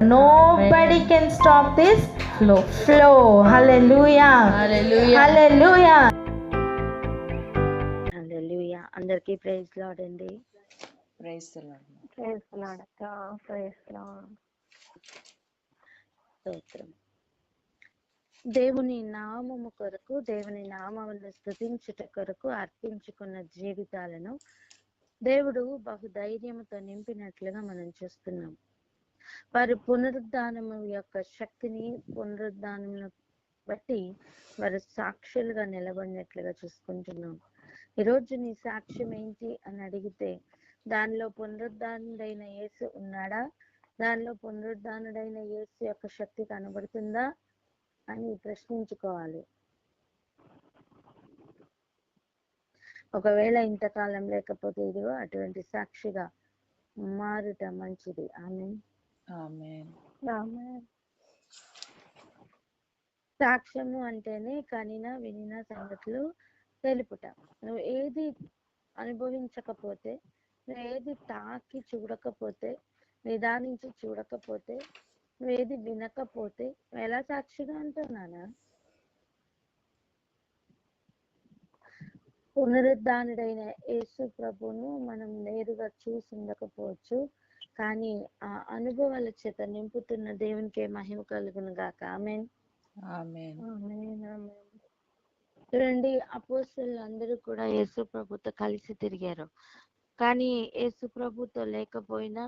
Nobody can stop this flow. Hallelujah. Hallelujah. హల్లెలూయా. అందరికీ praise lord అండి. Praise the lord. Praise the lord అక్క. Praise the lord. స్తోత్రం. దేవుని నామము కొరకు, దేవుని నామమును స్తుతించుట కొరకు అర్పించుకున్న జీవితాలను దేవుడు బహుధైర్యముతో నింపినట్లుగా మనం చూస్తున్నాం. వారి పునరుద్ధానము యొక్క శక్తిని, పునరుద్ధానమును బట్టి వారు సాక్షులుగా నిలబడినట్లుగా చూసుకుంటున్నాం. ఈరోజు నీ సాక్ష్యం ఏంటి అని అడిగితే, దానిలో పునరుద్ధానుడైన యేసు ఉన్నాడా, దానిలో పునరుద్ధానుడైన యేసు యొక్క శక్తి కనబడుతుందా అని ప్రశ్నించుకోవాలి. ఒకవేళ ఇంతకాలం లేకపోతే ఇదిగో అటువంటి సాక్షిగా మారుట మంచిది. ఆమేన్. ఆమేన్. ఆమేన్. సాక్ష్యము అంటేనే కనిన వినిన సంగతులు తెలుపుట. నువ్వు ఏది అనుభవించకపోతే, నువ్వు ఏది తాకి చూడకపోతే, నిదానించి చూడకపోతే, నువ్వు ఏది వినకపోతే నువ్వు ఎలా సాక్షిగా అంటున్నానా? పునరుద్ధానుడైన యేసు ప్రభువును మనం నేరుగా చూసి ఉండకపోవచ్చు, కానీ ఆ అనుభవాల చేత నింపుతున్న దేవునికే మహిమ కలుగును గాక. ఆమేన్. ఆమేన్. ఆమేన్. ఆమేన్. చూడండి, అపోస్తలులు అందరూ కూడా యేసు ప్రభుతో కలిసి తిరిగారు. కానీ యేసు ప్రభుతో లేకపోయినా,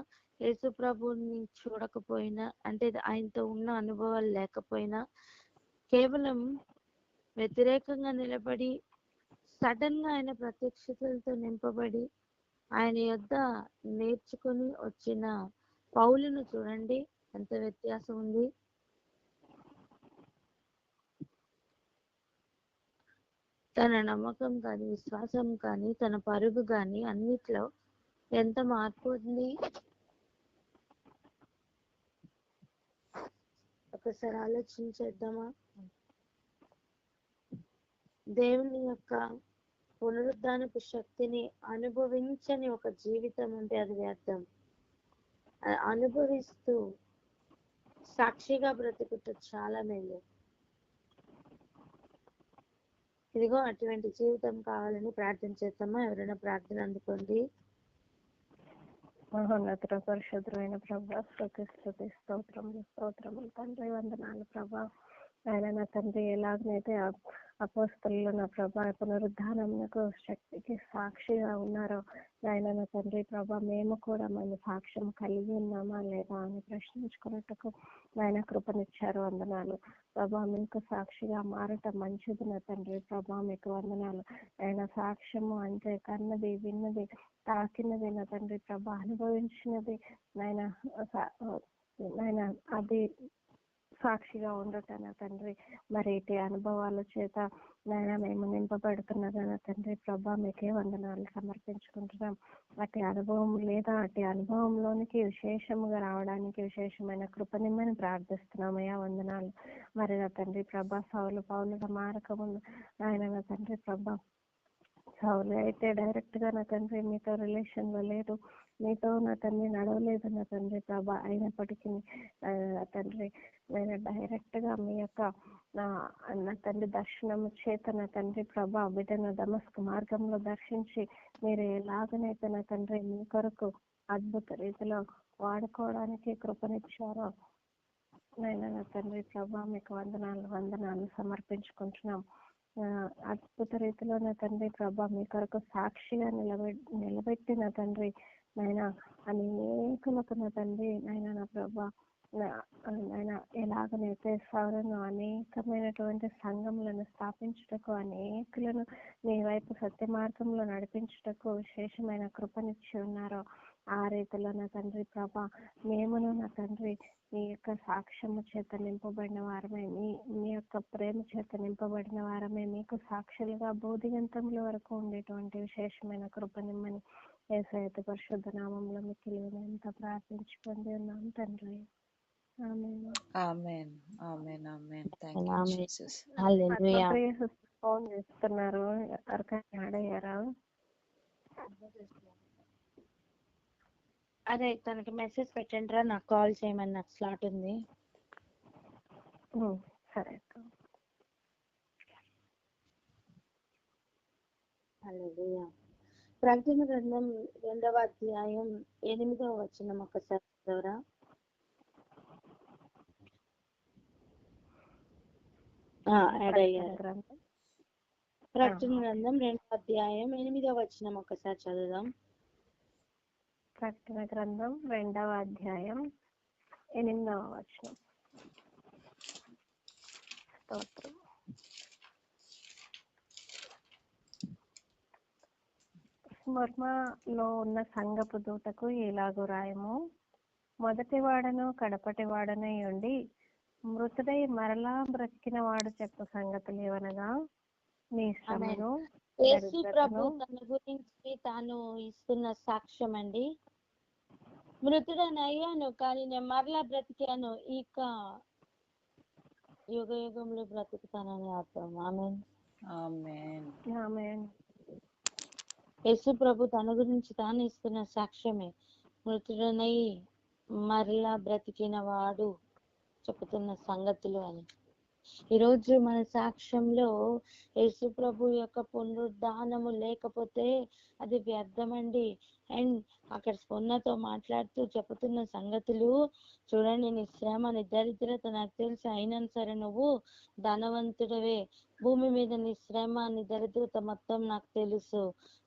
యేసు ప్రభుని చూడకపోయినా, అంటే ఆయనతో ఉన్న అనుభవాలు లేకపోయినా, కేవలం వ్యతిరేకంగా నిలబడి సడన్ గా ఆయన ప్రత్యక్షతలతో నింపబడి ఆయన యొద్ద నేర్చుకుని వచ్చిన పౌలును చూడండి, ఎంత వ్యత్యాసం ఉంది. తన నమ్మకం కానీ, విశ్వాసం కానీ, తన పరుగు కానీ అన్నిట్లో ఎంత మార్పు ఉంది. ఒకసారి ఆలోచించేద్దామా? దేవుని యొక్క పునరుద్ధానపు శక్తిని అనుభవించని ఒక జీవితం ఉంటే అది వ్యర్థం. అనుభవిస్తూ సాక్షిగా బ్రతుకుట చాలా మేలు. ఇదిగో అటువంటి జీవితం కావాలని ప్రార్థన చేద్దామా? ఎవరైనా ప్రార్థన అందుకోండి. మహోన్నత పరిశుద్ధమైన ప్రభా, స్తుతి స్తోత్రములు స్తోత్రములు తండ్రి, వందనాలు ప్రభా. ఆయన నా తండ్రి, ఎలాగనైతే అపోస్తలులు నా ప్రభా పునరుద్ధానమునకు శక్తికి సాక్షిగా ఉన్నారో, ఆయన నా తండ్రి ప్రభా, మేము కూడా మన సాక్ష్యం కలిగి ఉన్నామా లేదా అని ప్రశ్నించుకున్నట్టుకు ఆయన కృపనిచ్చారు. వందనాలు ప్రభా. మీకు సాక్షిగా మారటం మంచిది నా తండ్రి ప్రభా, మీకు వందనాలు. ఆయన సాక్ష్యము అంటే కన్నది, విన్నది, తాకినది నా తండ్రి ప్రభా, అనుభవించినది నాయన అది సాక్షిగా ఉండటం నా తండ్రి. మరి ఇటు అనుభవాల చేత నాయన మేము నింపబడుతున్నదా నా తండ్రి ప్రభా, మీకే వందనాలు సమర్పించుకుంటున్నాం. అటు అనుభవం లేదా అటు అనుభవంలోనికి విశేషముగా రావడానికి విశేషమైన కృపనిమ్మని ప్రార్థిస్తున్నామయ్యా, వందనాలు. మరి నా తండ్రి ప్రభా, సౌలు పౌలుగా మారకముందు ఆయన నా తండ్రి ప్రభా, సౌలు అయితే డైరెక్ట్ గా నా తండ్రి మీతో రిలేషన్ లో లేదు, మీతో నా తండ్రి నడవలేదు నా తండ్రి ప్రభా. అయినప్పటికీ తండ్రి నేను డైరెక్ట్ గా మీ యొక్క నా తండ్రి దర్శనము చేత నా తండ్రి ప్రభా బిడ్డను దమస్కు మార్గంలో దర్శించి మీరు ఎలాగనైతే నా తండ్రి మీ కొరకు అద్భుత రీతిలో వాడుకోవడానికి కృపనిచ్చారో నేను నా తండ్రి ప్రభా, మీకు వందనాలు సమర్పించుకుంటున్నాం. అద్భుత రీతిలో నా తండ్రి ప్రభా, మీ కొరకు సాక్షిగా నిలబెట్టి నా తండ్రి నాయన అనేకులకు నా తండ్రి నాయన నా ప్రభా ఆయన ఎలాగనైతే సౌరను అనేకమైనటువంటి సంఘములను స్థాపించుటకు, అనేకులను మీ వైపు సత్య మార్గంలో నడిపించుటకు విశేషమైన కృపనిచ్చి ఉన్నారో, ఆ రీతిలో నా తండ్రి ప్రభా మేమును నా తండ్రి మీ యొక్క సాక్ష్యము చేత నింపబడిన వారమే, మీ యొక్క ప్రేమ చేత నింపబడిన వారమే, మీకు సాక్షులుగా బోధిగంతముల వరకు ఉండేటువంటి విశేషమైన కృపనిమ్మని యేసయ్య పరిశుద్ధ నామంలో మీకు ఎంత ప్రార్థించి పొంది ఉన్నాం తండ్రి. ఆమేన్. ఆమేన్. ఆమేన్. ఆమేన్. Thank you Jesus. హల్లెలూయా. ఫోన్ చేస్తున్నారు, ఎవరికైనా యాడ్ అయ్యారా? అదే తనకి మెసేజ్ పెట్టండి రా, నాకు కాల్ చేయమని, నాకు స్లాట్ ఉంది. సరే అక్క. హల్లెలూయా. ప్రకటన గ్రంథం 2వ అధ్యాయం 8వ వచనం ఒకసారి చదవరా. యాడ్ అయ్యారు. ప్రకటన గ్రంథం 2వ అధ్యాయం 8వ వచనం ఒకసారి చదువుదాం. ప్రకటన గ్రంథం 2వ అధ్యాయం 8వ వచనం. స్తోత్రం. స్మర్మలో ఉన్న సంఘపు దూతకు ఇలాగు రాయము, మొదటి వాడను కడపటి వాడనై ఉండి మృతుడై మరలా బ్రతికిన వాడు చెప్పు సంగతులు ఏవనగా, నీ శ్రమను యేసు ప్రభు తన గురించి తాను ఇస్తున్న సాక్ష్యం అండి. మృతుడనయ్యాను కానీ నేను మరలా బ్రతికాను, ఇక యుగ యుగంలో బ్రతుకుతానని అర్థం. ఆమేన్. ఆమేన్. ఆమేన్. యేసు ప్రభు తన గురించి తాను ఇస్తున్న సాక్ష్యమే మృతుడనై మరలా బ్రతికిన వాడు చెప్తున్న సంగతులు అని. ఈరోజు మన సాక్ష్యంలో యేసు ప్రభు యొక్క పునరుద్ధానము లేకపోతే అది వ్యర్థమండి. అండ్ అక్కడ స్పొన్నతో మాట్లాడుతూ చెప్తున్న సంగతులు చూడండి, నీ శ్రమ నీ దరిద్రత నాకు తెలుసు, అయినా సరే నువ్వు ధనవంతుడవే. భూమి మీద నీ శ్రమ నీ దరిద్రత మొత్తం నాకు తెలుసు,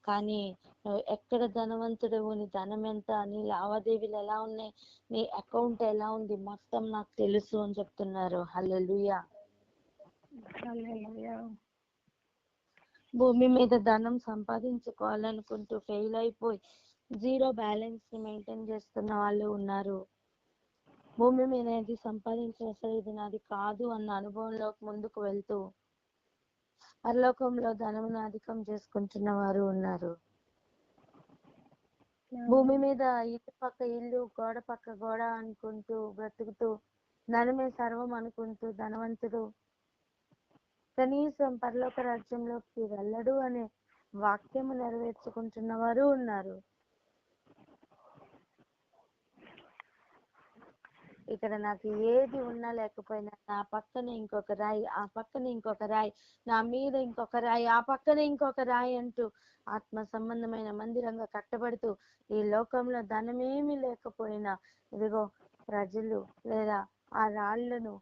కానీ నువ్వు ఎక్కడ ధనవంతుడవు, నీ ధనం ఎంత, నీ లావాదేవీలు ఎలా ఉన్నాయి, నీ అకౌంట్ ఎలా ఉంది, మొత్తం నాకు తెలుసు అని చెప్తున్నారు. హల్లెలూయా. హల్లెలూయా. భూమి మీద ధనం సంపాదించుకోవాలనుకుంటూ ఫెయిల్ అయిపోయి జీరో బ్యాలెన్స్ ని మెయింటైన్ చేస్తున్న వాళ్ళు ఉన్నారు. భూమి మీద ఇది సంపాదించిన అసలు ఇది నాది కాదు అన్న అనుభవంలోకి ముందుకు వెళ్తూ పరలోకంలో ధనమును అధికం చేసుకుంటున్న వారు ఉన్నారు. భూమి మీద ఇటు పక్క ఇల్లు గోడ పక్క గోడ అనుకుంటూ బ్రతుకుతూ ధనమే సర్వం అనుకుంటూ ధనవంతుడు కనీసం పరలోక రాజ్యంలోకి వెళ్ళడు అనే వాక్యము నెరవేర్చుకుంటున్న వారు ఉన్నారు. ఇక్కడ నాకు ఏది ఉన్నా లేకపోయినా నా పక్కన ఇంకొక రాయి, ఆ పక్కన ఇంకొక రాయి, నా మీద ఇంకొక రాయి, ఆ పక్కన ఇంకొక రాయి అంటూ ఆత్మ సంబంధమైన మందిరంగా కట్టబడుతూ ఈ లోకంలో ధనమేమి లేకపోయినా ఇదిగో ప్రజలు లేదా ఆ రాళ్లను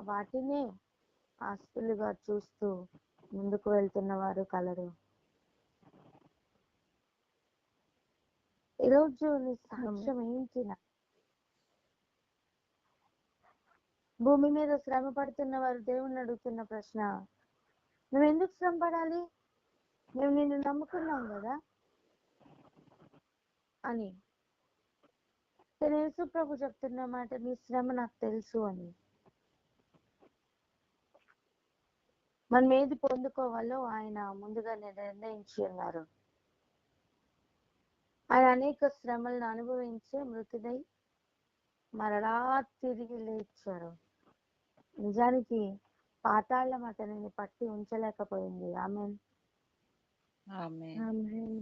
వాటినే ఆస్తులుగా చూస్తూ ముందుకు వెళ్తున్న వారు కలరు. ఈరోజు నీ సాక్ష్యం ఏంటి? భూమి మీద శ్రమ పడుతున్న వారు దేవుణ్ణి అడుగుతున్న ప్రశ్న, నువ్వు ఎందుకు శ్రమ పడాలి, మేము నిన్ను నమ్ముకున్నాం కదా అని. యేసు ప్రభు చెప్తున్న మాట, నీ శ్రమ నాకు తెలుసు అని. మనం ఏది పొందుకోవాలో ఆయన ముందుగా నిర్ణయించి ఉన్నారు. ఆయన అనేక శ్రమలను అనుభవించి మృతుడై మరలా తిరిగి లేచారు. నిజానికి పాతాళం అతనిని పట్టి ఉంచలేకపోయింది. ఆమేన్. ఆమేన్.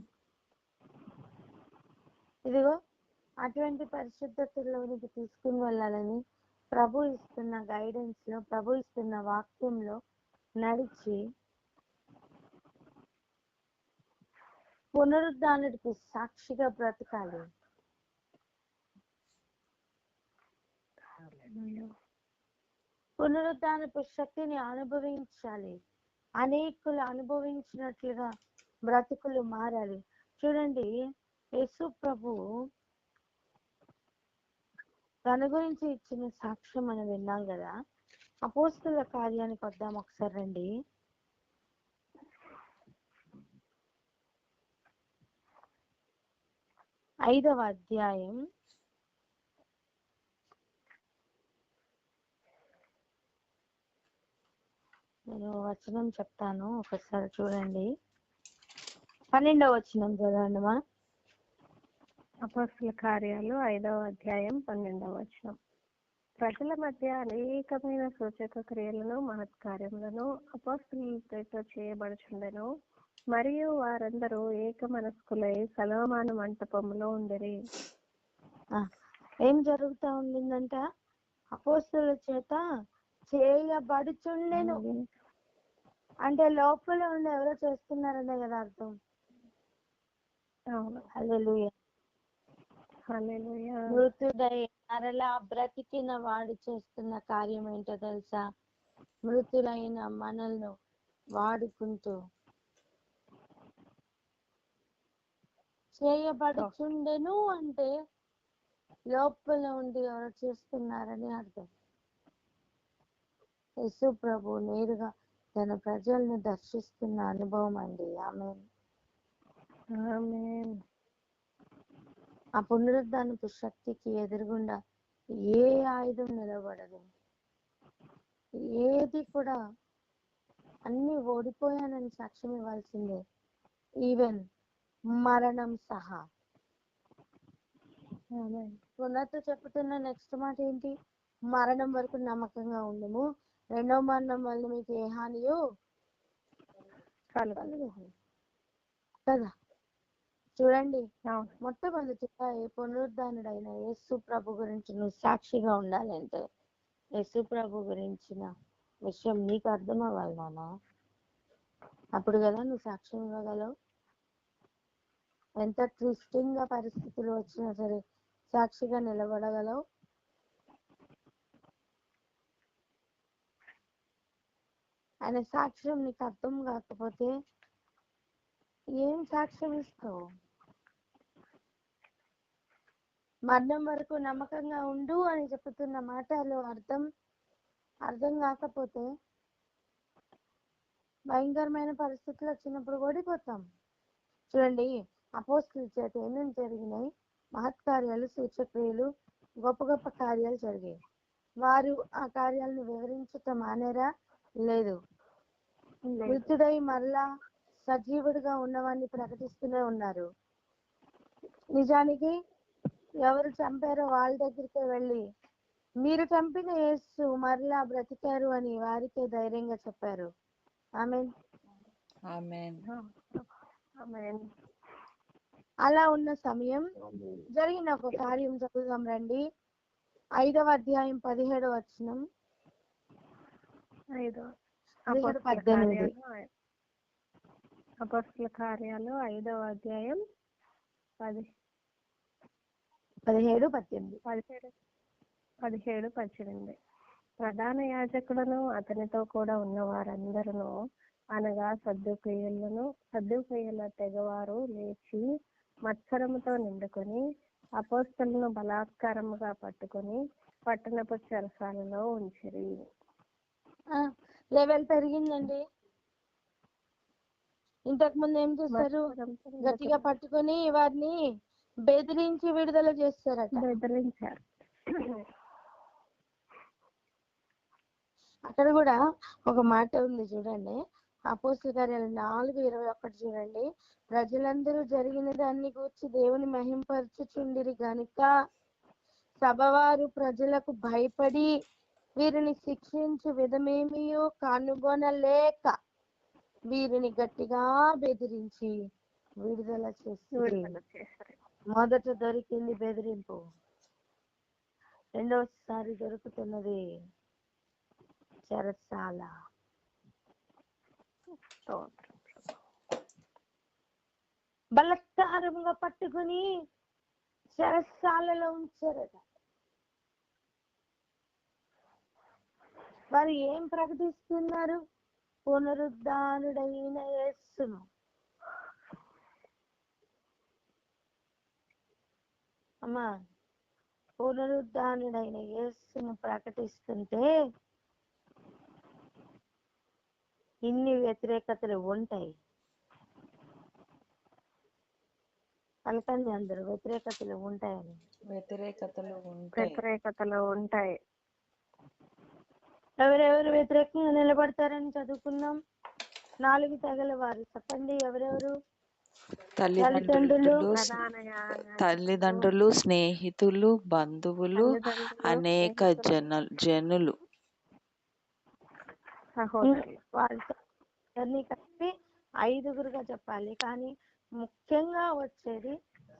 ఇదిగో అటువంటి పరిశుద్ధతలోనికి తీసుకుని వెళ్ళాలని ప్రభు ఇస్తున్న గైడెన్స్ లో, ప్రభు ఇస్తున్న వాక్యంలో నడిచి పునరుద్ధానుడికి సాక్షిగా బ్రతకాలి. పునరుద్ధానపు శక్తిని అనుభవించాలి. అనేకులు అనుభవించినట్లుగా బ్రతుకులు మారాలి. చూడండి, యేసు ప్రభు తన గురించి ఇచ్చిన సాక్ష్యం మనం విన్నాం కదా. అపోస్తలుల కార్యానికి వద్దాం ఒకసారి రండి. ఐదవ అధ్యాయం నేను వచనం చెప్తాను, ఒకసారి చూడండి. 12వ వచనం చదవండి మా. అపోస్తలుల కార్యాలు 5వ అధ్యాయం 12వ వచనం. ప్రజల మధ్య అనేకమైన సూచక క్రియలను మహత్కార్యములను అపోస్తలులతో చేయబడుచుండెను. మరియు వారందరూ ఏక మనస్కులై సలోమాను మంటపములో ఉండిరి. ఏం జరుగుతా ఉండిందంట, అపోస్తుల చేత చేయబడుచుండెను. అంటే లోపల ఉండి ఎవరో చేస్తున్నారనే కదా అర్థం. అవును. హల్లెలూయా. హల్లెలూయా. మృతుడై మరలా బ్రతికిన వాడు చేస్తున్న కార్యం ఏంటో తెలుసా? మృతులైన మనల్ని వాడుకుంటూ చేయబడుచుండెను అంటే లోపల ఉండి ఎవరో చేస్తున్నారని అర్థం. యేసు ప్రభు నేరుగా తన ప్రజల్ని దర్శిస్తున్న అనుభవం అండి. ఆమేన్. ఆమేన్. ఆ పునరుద్ధానపు శక్తికి ఎదురుగుండా ఏ ఆయుధం నిలబడదు. ఏది కూడా, అన్ని ఓడిపోయానని సాక్ష్యం ఇవ్వాల్సిందే, ఈవెన్ మరణం సహా. పునర్తో చెప్తున్న నెక్స్ట్ మాట ఏంటి? మరణం వరకు నమ్మకంగా ఉండము, రెండవ మరణం వల్ల మీకు ఏ హానియో కలగదు కదా. చూడండి, మొట్టమొదటిగా పునరుద్ధానుడైన యేసు ప్రభు గురించి నువ్వు సాక్షిగా ఉండాలంటే యేసు ప్రభు గురించిన విషయం నీకు అర్థం అవ్వాలి నాన్న. అప్పుడు కదా నువ్వు సాక్ష్యం ఇవ్వగలవు. ఎంత ట్విస్టింగ్ గా పరిస్థితులు వచ్చినా సరే సాక్షిగా నిలబడగలవు. ఆయన సాక్ష్యం నీకు అర్థం కాకపోతే ఏం సాక్ష్యం ఇస్తావు? మరణం వరకు నమ్మకంగా ఉండు అని చెప్తున్న మాటలు అర్థం కాకపోతే భయంకరమైన పరిస్థితులు వచ్చినప్పుడు ఓడిపోతాం. చూడండి, అపోస్తుల చేత ఏమేమి జరిగినాయి? మహత్కార్యాలు, సూచక్రియలు, గొప్ప గొప్ప కార్యాలు జరిగాయి. వారు ఆ కార్యాలను వివరించటం మానేరా? లేదు. మృతుడై మరలా సజీవుడిగా ఉన్నవాడిని ప్రకటిస్తూనే ఉన్నారు. నిజానికి ఎవరు చంపారో వాళ్ళ దగ్గరికి వెళ్ళి మీరు చంపిన యేసు మరలా బ్రతికారు అని వారికే ధైర్యంగా చెప్పారు. ఆమేన్. ఆమేన్. అలా ఉన్న సమయం జరిగిన ఒక కార్యం చదువుదాం రండి. 5వ అధ్యాయం 17వ వచనం. 18. అపోస్తల కార్యాలు 5వ అధ్యాయం 17-18. ప్రధాన యాజకులను అతనితో కూడా ఉన్న వారందరూ అనగా సద్దూకయ్యుల తెగవారు లేచి మత్సరముతో నిండుకొని అపోస్తలులను బలాత్కారముగా పట్టుకొని పట్టణపు చెరసాలలో ఉంచిరి. లెవెల్ పెరిగిందండి. ఇంతకు ముందు ఏం చేస్తారు? గట్టిగా పట్టుకొని వారిని బెదిరించి విడుదల చేస్తారట. బెదిరించారు. అక్కడ కూడా ఒక మాట ఉంది చూడండి, అపోస్తల కార్యాలు 4:21 చూడండి. ప్రజలందరూ జరిగిన దాన్ని గూర్చి దేవుని మహింపరచుచుండిరి గనుక సభవారు ప్రజలకు భయపడి వీరిని శిక్షించు విధమేమియో కనుగొనలేక వీరిని గట్టిగా బెదిరించి విడుదల చేస్తారు. మొదట దొరికింది బెదిరింపు, రెండోసారి దొరుకుతున్నది చెరసాల. బలత్కారంగా పట్టుకుని చెరసాలలో ఉంచారట. వారు ఏం ప్రకటిస్తున్నారు? పునరుద్ధానుడైన యేసును. అమ్మా, పునరుద్ధానుడైన యేసును ప్రకటిస్తుంటే ఇన్ని వ్యతిరేకతలు ఉంటాయి. పలకండి అందరూ, వ్యతిరేకతలు ఉంటాయని. వ్యతిరేకతలు ఉంటాయి. ఎవరెవరు వ్యతిరేకంగా నిలబడతారని చదువుకున్నాం. 4 తెగల వారు. చెప్పండి ఎవరెవరు? తల్లిదండ్రులు, స్నేహితులు, బంధువులు, అనేక జనులు, వాళ్ళని కలిపి 5గురుగా చెప్పాలి. కానీ ముఖ్యంగా వచ్చేది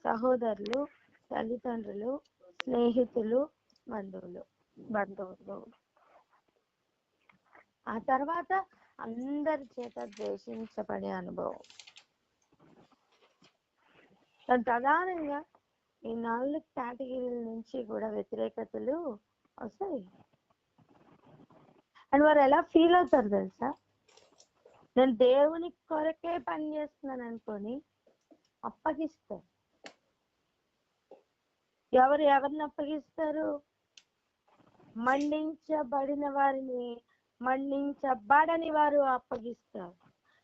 సహోదరులు, తల్లిదండ్రులు, స్నేహితులు, బంధువులు. ఆ తర్వాత అందరి చేత ద్వేషించబడే అనుభవం. ప్రధానంగా ఈ 4 కేటగిరీల నుంచి కూడా వ్యతిరేకతలు వస్తాయి. అండ్ వారు ఎలా ఫీల్ అవుతారు తెలుసా? నేను దేవుని కొరకే పని చేస్తున్నాను అనుకొని అప్పగిస్తారు. ఎవరిని అప్పగిస్తారు? మండించబడిన వారిని మండించబడని వారు అప్పగిస్తారు.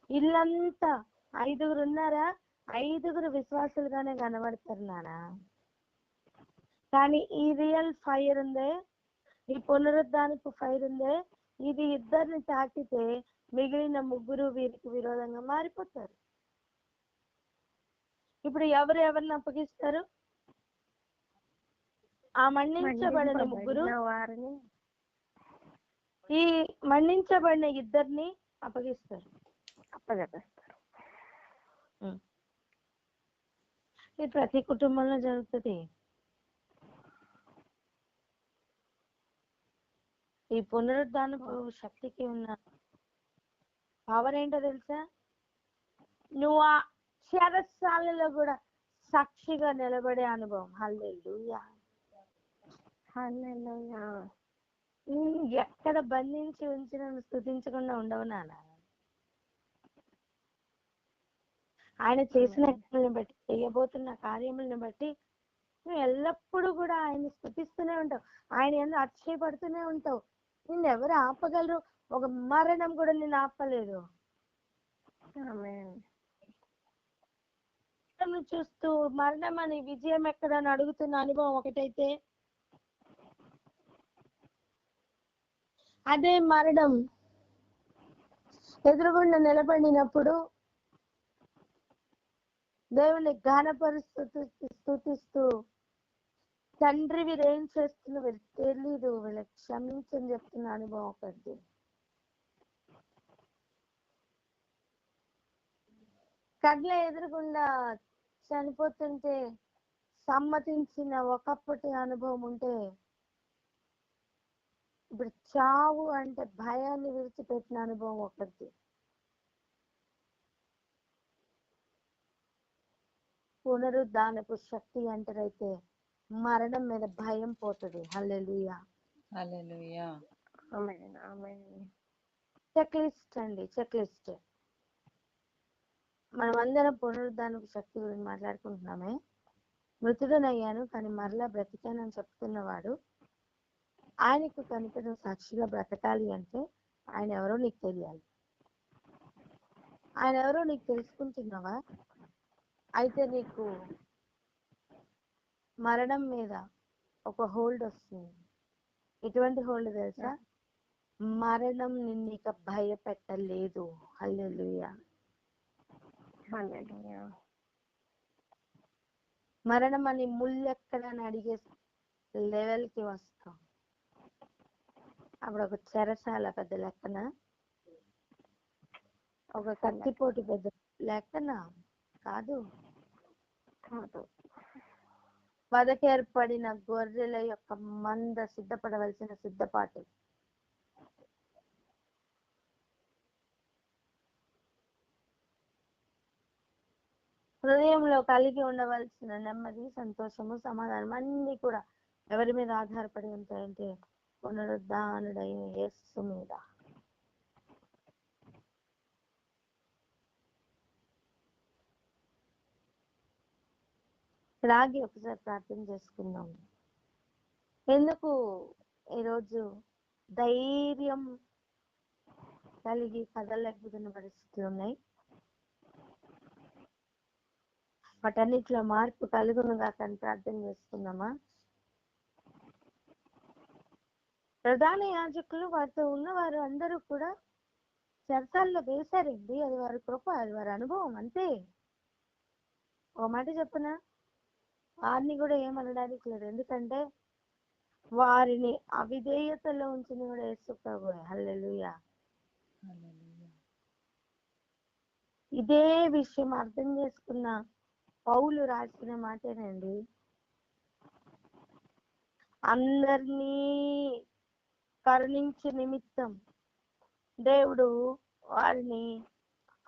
ఇల్లంతా 5 ఉన్నారా? 5 విశ్వాసులుగానే కనబడతారు నానా. కానీ ఈ రియల్ ఫైర్ ఉందే, ఈ పునరుద్ధానపు ఫైర్ ఉందే, ఇది ఇద్దరిని తాకితే మిగిలిన 3 వీరికి విరోధంగా మారిపోతారు. ఇప్పుడు ఎవరిని అప్పగిస్తారు? ఆ మండించబడిన 3 వారిని, ఈ మండించబడిన 2 అప్పగిస్తారు. ఇది ప్రతి కుటుంబంలో జరుగుతుంది. ఈ పునరుద్ధానపు శక్తికి ఉన్న పవర్ ఏంటో తెలుసా? నువ్వు ఆ చెరసాలలో కూడా సాక్షిగా నిలబడే అనుభవం. హల్లెలూయా. ఎక్కడ బంధించి ఉంచిన స్తుతించకుండా ఉండవు నాన్న. ఆయన చేసిన కార్యములను బట్టి, చేయబోతున్న కార్యములను బట్టి నువ్వు ఎల్లప్పుడూ కూడా ఆయన స్తుతిస్తూనే ఉంటావు. ఆయన ఎందుకు అతిశయపడుతూనే ఉంటావు. నిన్ను ఎవరు ఆపగలరు? ఒక మరణం కూడా నిన్ను ఆపలేదు. చూస్తూ మరణం అని విజయం ఎక్కడని అడుగుతున్న అనుభవం ఒకటైతే, అదే మరణం ఎదురుగుండా నిలబడినప్పుడు దేవుని ఘనపరుస్తూ స్తుతిస్తూ, తండ్రి వీరేం చేస్తున్నా వీరికి తెలీదు, వీళ్ళకి క్షమించని చెప్తున్న అనుభవం ఒకటి. కళ్ళ ఎదురుగుండా చనిపోతుంటే సమ్మతించిన ఒకప్పటి అనుభవం ఉంటే, ఇప్పుడు చావు అంటే భయాన్ని విడిచిపెట్టిన అనుభవం ఒకటి. పునరుద్ధానపు శక్తి అంటారైతే మరణం మీద భయం పోతుంది. హల్లెలూయా. హల్లెలూయా. చెక్ లిస్ట్ అండి, చెక్ లిస్ట్. మనం అందరం పునరుద్ధానపు శక్తి గురించి మాట్లాడుకుంటున్నామే. మృతుడనయ్యాను కానీ మరలా బ్రతికానని చెప్తున్నవాడు ఆయనకు కనిపిన సాక్షిగా బ్రతకాలి అంటే ఆయన ఎవరో నీకు తెలియాలి. ఆయన ఎవరో నీకు తెలుసుకుంటున్నావా? అయితే నీకు మరణం మీద ఒక హోల్డ్ వస్తుంది. ఎటువంటి హోల్డ్ తెలుసా? మరణం నిన్ను ఇక భయపెట్టలేదు. హల్లెలూయా. మరణం అని ముళ్ళెక్కడని అడిగే లెవెల్కి వస్తాం. అప్పుడు ఒక చెరసాల పెద్ద లెక్కన, ఒక కత్తిపోటు పెద్ద లెక్కన కాదు. వదకేర్పడిన గొర్రెల యొక్క మంద సిద్ధపడవలసిన సిద్ధపాటు. హృదయంలో కలిగి ఉండవలసిన నెమ్మది, సంతోషము, సమాధానం అన్ని కూడా ఎవరి మీద ఆధారపడి ఉంటాయంటే పునరుద్ధానుడైన యేసు మీద. రాగి ఒకసారి ప్రార్థన చేసుకుందాం. ఎందుకు ఈరోజు ధైర్యం కలిగి కదలలేకపోతున్న పరిస్థితులు ఉన్నాయి? వాటన్నిటిలో మార్పు కలుగునుగా కానీ ప్రార్థన చేసుకుందామా? ప్రధాన యాజకులు వారితో ఉన్నవారు అందరూ కూడా చెరసాల్లో వేశారండి. అది వారి కృప, అది వారి అనుభవం అంతే. ఒక మాట చెప్పనా, వారిని కూడా ఏమనడానికి లేదు. ఎందుకంటే వారిని అవిధేయతలో ఉంచిన కూడా యేసు ప్రభువే. హల్లెలూయా. ఇదే విషయం అర్థం చేసుకున్న పౌలు రాసిన మాటేనండి. అందరినీ కరుణించే నిమిత్తం దేవుడు వారిని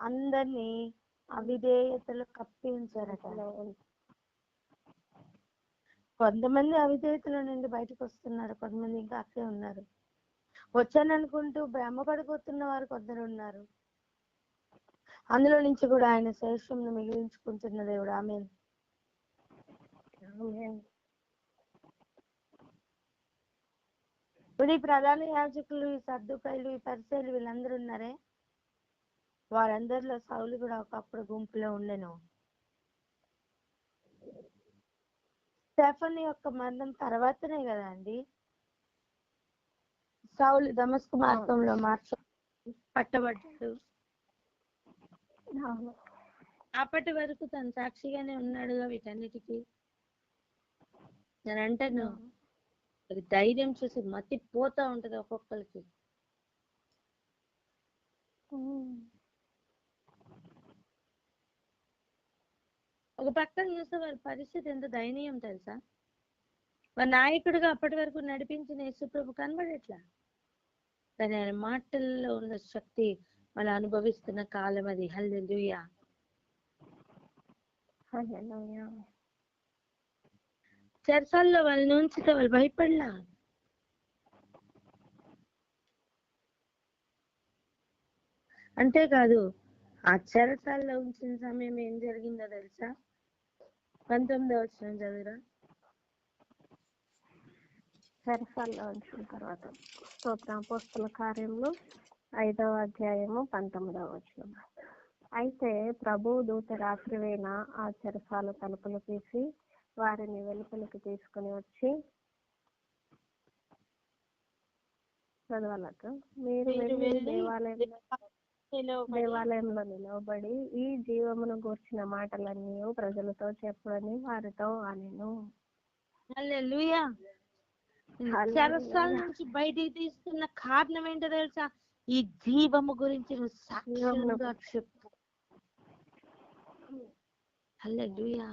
అందరినీ అవిధేయతలు కప్పించారట. కొంతమంది అవిధేయతల నుండి బయటకు వస్తున్నారు, కొంతమంది ఇంకా అక్కడే ఉన్నారు. వచ్చాననుకుంటూ భ్రమ పడిపోతున్న వారు కొందరు ఉన్నారు. అందులో నుంచి కూడా ఆయన శేషంను మిగిలించుకుంటున్న దేవుడు. ఆమేన్. ఇప్పుడు ఈ ప్రధాన యాజకులు, ఈ సద్దుకైలు, ఈ పరిసయ్యులు వీళ్ళందరూ ఉన్నారే, వారందరిలో సౌలు కూడా ఒకప్పుడు గుంపులో ఉండెను. స్టెఫన్ యొక్క మరణం తర్వాతనే కదా అండి సౌలు దమస్కు మార్గంలో పట్టబడ్డాడు. అప్పటి వరకు తను సాక్షిగానే ఉన్నాడుగా వీటన్నిటికీ. నేను అంటాను, అది ధైర్యం చూసి మతి పోతా ఉంటది ఒక్కొక్కరికి. ఒక పక్కన చూస్తే వారి పరిస్థితి ఎంత దయనీయం తెలుసా. వారి నాయకుడిగా అప్పటి వరకు నడిపించిన యేసుప్రభు కనబడట్లా, కానీ ఆయన మాటల్లో ఉన్న శక్తి వాళ్ళు అనుభవిస్తున్న కాలం అది. హల్లెలూయా. చెరసాల్లో వాళ్ళని ఉంచితే వాళ్ళు భయపడలా. అంతేకాదు, ఆ చెరసాల్లో ఉంచిన సమయం ఏం జరిగిందో తెలుసా? 19వ వచనం చదువురా. చెరసాల్లో ఉంచిన తర్వాత అపోస్తల కార్యములు 5వ అధ్యాయము 19వ వచనం. అయితే ప్రభువు దూత రాత్రి వేళ ఆ చెరసాల తలుపులు తీసి వారిని వెలుపలికి తీసుకుని వచ్చి, చదవాలక మీరు వెళ్ళి దేవాలయంలో నిలవబడి ఈ జీవమును గూర్చిన మాటలన్నీ ప్రజలతో చెప్పని వారితో అనెను. హల్లెలూయా. చెరసాల నుంచి బయటికి తీస్తున్న కారణం ఏంటో తెలుసా? ఈ జీవము గురించి నువ్వు సాక్ష్యంగా చెప్పు. హల్లెలూయా.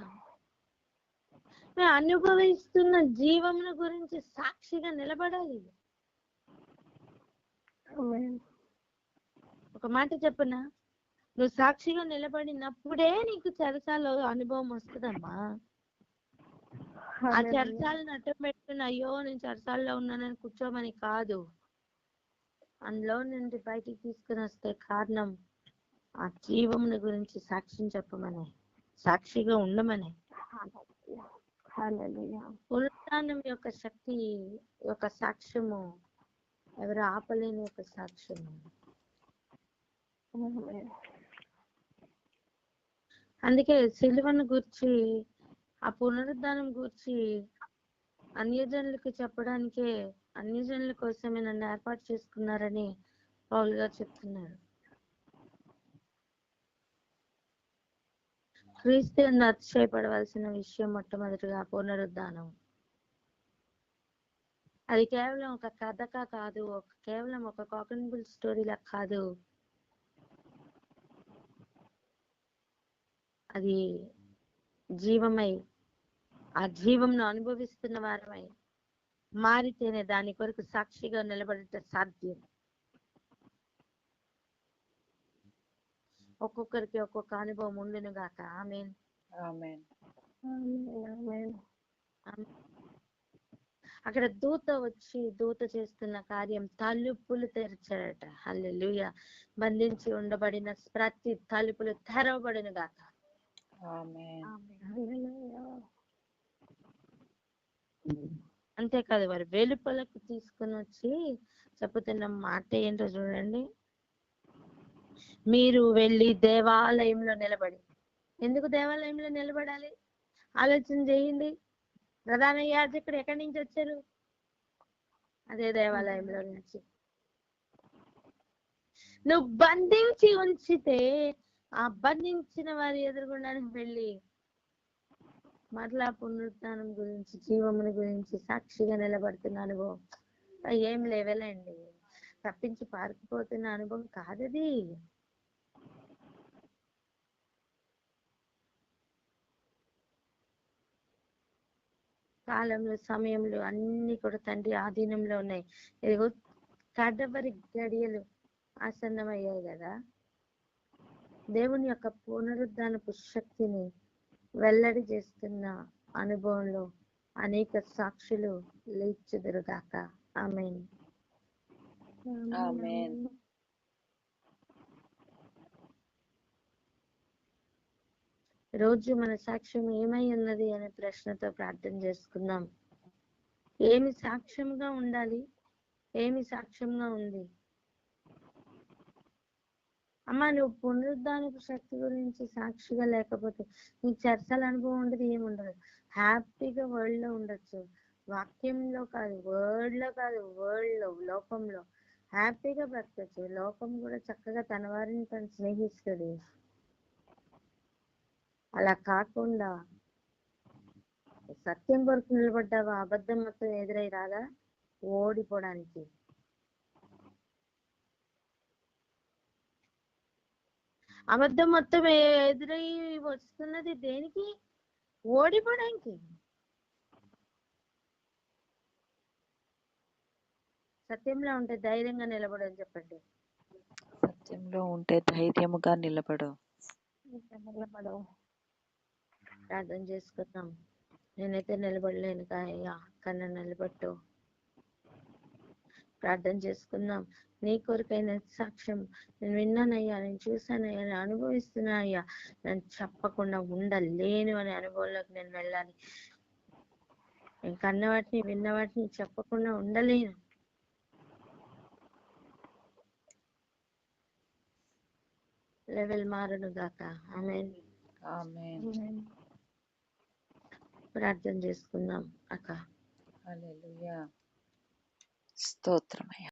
నువ్వు అనుభవిస్తున్న జీవమును గురించి సాక్షిగా నిలబడాలి. ఒక మాట చెప్పనా, నువ్వు సాక్షిగా నిలబడినప్పుడే నీకు చెరసాల అనుభవం వస్తుందమ్మా. ఆ చెరసాలను అడ్డం పెట్టుకుని అయ్యో నేను చెరసాల్లో ఉన్నానని కూర్చోమని కాదు, అందులో నుండి బయటికి తీసుకుని వస్తే కారణం ఆ జీవముని గురించి సాక్ష్యం చెప్పమని, సాక్షిగా ఉండమని. పునరుత్థానం యొక్క శక్తి యొక్క సాక్ష్యము ఎవరు ఆపలేని యొక్క సాక్ష్యము. అందుకే సిలువను గూర్చి, ఆ పునరుద్ధానం గూర్చి అన్యజనులకు చెప్పడానికే, అన్యజనుల కోసమే నన్ను ఏర్పాటు చేసుకున్నారని పౌలు గారు చెప్తున్నారు. క్రీస్తు అతిశయపడవలసిన విషయం మొట్టమొదటిగా పునరుద్ధానం. అది కేవలం ఒక కథగా కాదు, కేవలం ఒక కాకనబుల్ స్టోరీలా కాదు, అది జీవమై ఆ జీవంను అనుభవిస్తున్న వారమై మారితేనే దాని కొరకు సాక్షిగా నిలబడట సాధ్యం. ఒక్కొక్కరికి ఒక్కొక్క అనుభవం ఉండును గాక. ఆమేన్. అక్కడ దూత వచ్చి దూత చేస్తున్న కార్యం తలుపులు తెరిచాడట. హల్లెలూయా. బంధించి ఉండబడిన ప్రతి తలుపులు తెరవబడును గాక. అంతేకాదు, వారు వెలుపలకు తీసుకుని వచ్చి చెప్పుతున్న మాట ఏంటో చూడండి. మీరు వెళ్ళి దేవాలయంలో నిలబడి. ఎందుకు దేవాలయంలో నిలబడాలి? ఆలోచన చేయండి. ప్రధాన యాజకుడు ఎక్కడి నుంచి వచ్చారు? అదే దేవాలయంలో నుంచి. నువ్వు బంధించి ఉంచితే ఆ బంధించిన వారి ఎదురుగుండానికి వెళ్ళి మరలా పునరుత్థానం గురించి, జీవముని గురించి సాక్షిగా నిలబడుతున్న అనుభవం ఏం లేవలేండి. తప్పించి పారిపోతున్న అనుభవం కాదది. కాలంలో సమయంలో అన్ని కూడా తండ్రి ఆధీనంలో ఉన్నాయి. ఇదిగో కడవరి గడియలు ఆసన్నమయ్యాయి కదా. దేవుని యొక్క పునరుద్ధానపు శక్తిని వెల్లడి చేస్తున్న అనుభవంలో అనేక సాక్షులు లేచుదురుగాక. ఆమేన్. ఆమేన్. రోజు మన సాక్ష్యం ఏమై ఉన్నది అనే ప్రశ్నతో ప్రార్థన చేసుకుందాం. ఏమి సాక్ష్యంగా ఉండాలి, ఏమి సాక్ష్యంగా ఉంది? అమ్మా, నువ్వు పునరుద్ధానపు శక్తి గురించి సాక్షిగా లేకపోతే నీ చర్చల అనుభవం ఉండదు, ఏముండదు. హ్యాపీగా వరల్డ్ లో ఉండొచ్చు, వాక్యంలో కాదు, వరల్డ్ లో లోకంలో హ్యాపీగా బ్రతకచ్చు. లోకం కూడా చక్కగా తన వారిని తను స్నేహిస్తుంది. అలా కాకుండా సత్యం కొరకు నిలబడ్డావా, అబద్ధం మొత్తం ఎదురై రాదా ఓడిపోవడానికి. అబద్ధం మొత్తం ఎదురై వస్తున్నది దేనికి? ఓడిపోవడానికి. సత్యంలో ఉంటే ధైర్యంగా నిలబడని చెప్పండి. సత్యంలో ఉంటే ధైర్యముగా నిలబడు. ప్రార్థన చేసుకుందాం. నేనైతే నిలబడలేను అయ్యా, కన్నా నిలబట్టు. ప్రార్థన చేసుకుందాం. నీ కొరకైన సాక్ష్యం నేను విన్నానయ్యా, నేను చూసానయ్యా, నేను అనుభవిస్తున్నా అయ్యా, నేను చెప్పకుండా ఉండలేను అనే అనుభవంలోకి నేను వెళ్ళాలి. నేను కన్న వాటిని విన్న వాటిని చెప్పకుండా ఉండలేను. లెవెల్ మారను గాక. ఆమేన్. ఆమేన్. ప్రార్థన చేసుకుందాం అక్క. హల్లెలూయా. స్తోత్రమయ్యా.